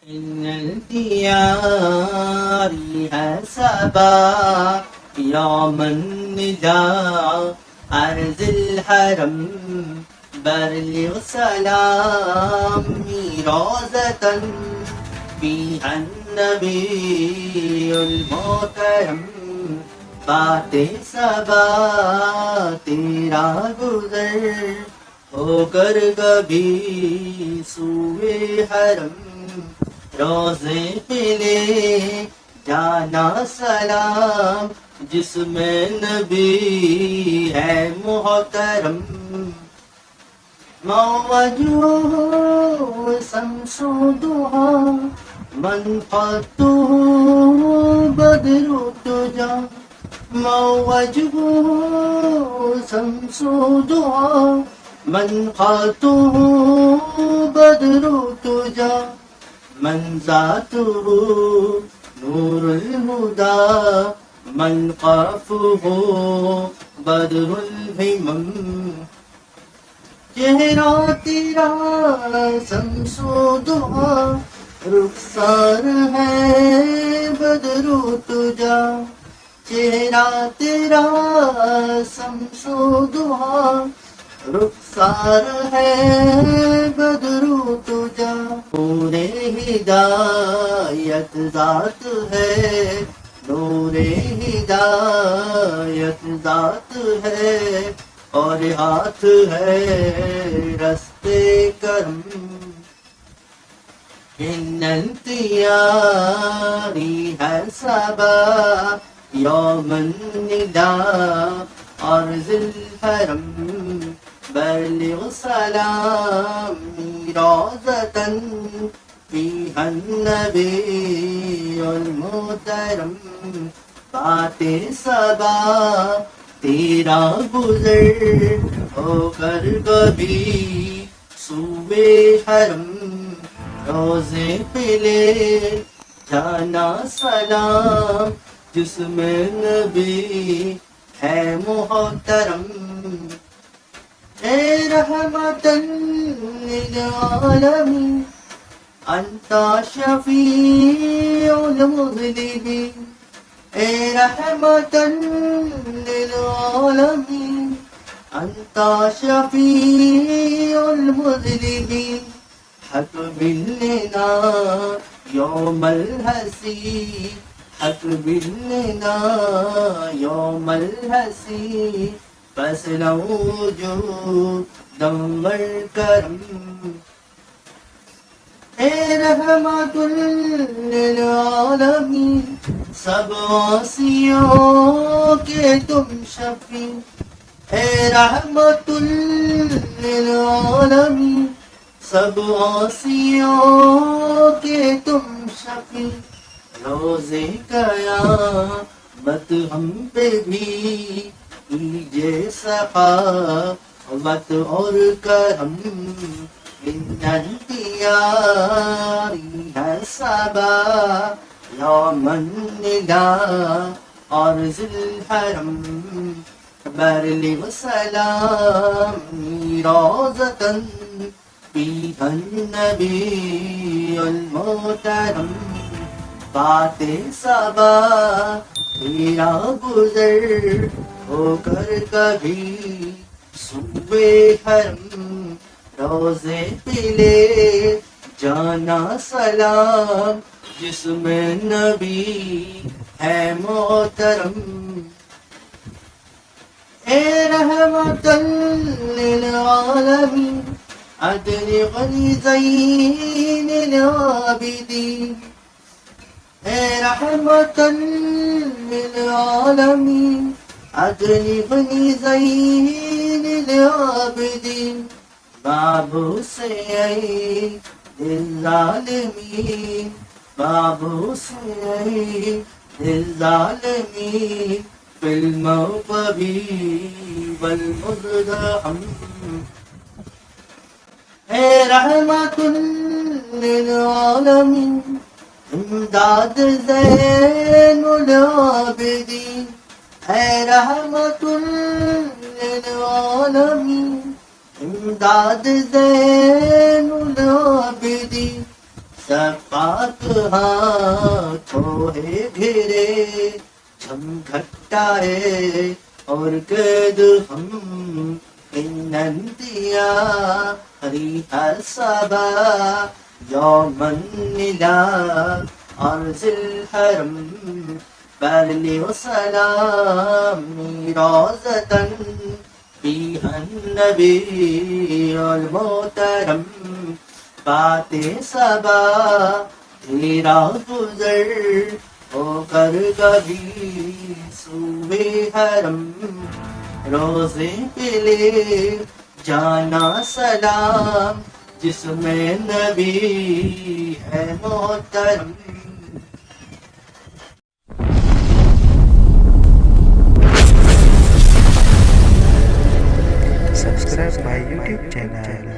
إن الديار سبا يوم النداء أرض الحرم بلغ سلامي روضة فيها النبي المحترم بات سبا تیرا گزر ہو کر کبھی سوئے حرم روزے پہ لے جانا سلام جس میں نبی ہے محترم موجوہ شمس دہا منفعته بدر الدجى موجه شمس دعا منفعته بدر الدجى من ذاته نور الهدى من قرفه بدر الهمم چہرہ تیرا شمس دعا رخسار ہے بدر تجا چہرہ تیرا شمس دعا رخسار ہے بدر تجا نور ہدایت ذات ہے نور ہدایت ذات ہے اور ہاتھ ہے رستے کرم إن انتياري حسبا يوم النداء أرض الحرم بلغ سلامي روضة فيها النبي المحترم بات سبا تیرا گزر ہو کر کبھی سوئے حرم روزے پہ لے جانا سلام جس میں نبی ہے محترم اے رحمتاً للعالمین انت شفیع المذنبین اے رحمتاً للعالمین انت شفیع المذنبین حق بلنا يوم الحسي حق بلنا يوم الحسي فصل وجود دم الكرم اے رحمت للعالمین سب عاصیوں کے تم شفیع اے رحمت للعالمین سب عاصیوں کے تم شفیع روزے قیامت ہم پہ بھی کیجے سخاوت اور کرم ان انتیاری حسبا یوم النداء عرض الحرم بلغ سلامی روضة فيها النبي المحترم بات سبا تیرا گزر ہو کر کبھی سوئے حرم روزے پہ لے جانا سلام جس میں نبی ہے محترم اے رحمتاً للعالمین ادرغنی زین العابدین اے رحمتاً للعالمین ادرغنی زین العابدین بابو سے الظالمین بابو سے الظالمین فی الموقبی والمزدحم اے رحمت للعالمین امداد زین العابدین اے رحمت للعالمین امداد زین العابدین صفات ہاتھوں ہے گھرے چھم گھٹا ہے اور قید ہم نندیا ہری ہر صبا یومن نلا عرض الحرم بللی و سلامی روزتن فیہا النبی المحترم بات صبا تیرا گزر ہو کر کبھی سوئے حرم روزے پہ لے جانا سلام جس میں نبی ہے محترم. Subscribe my YouTube channel.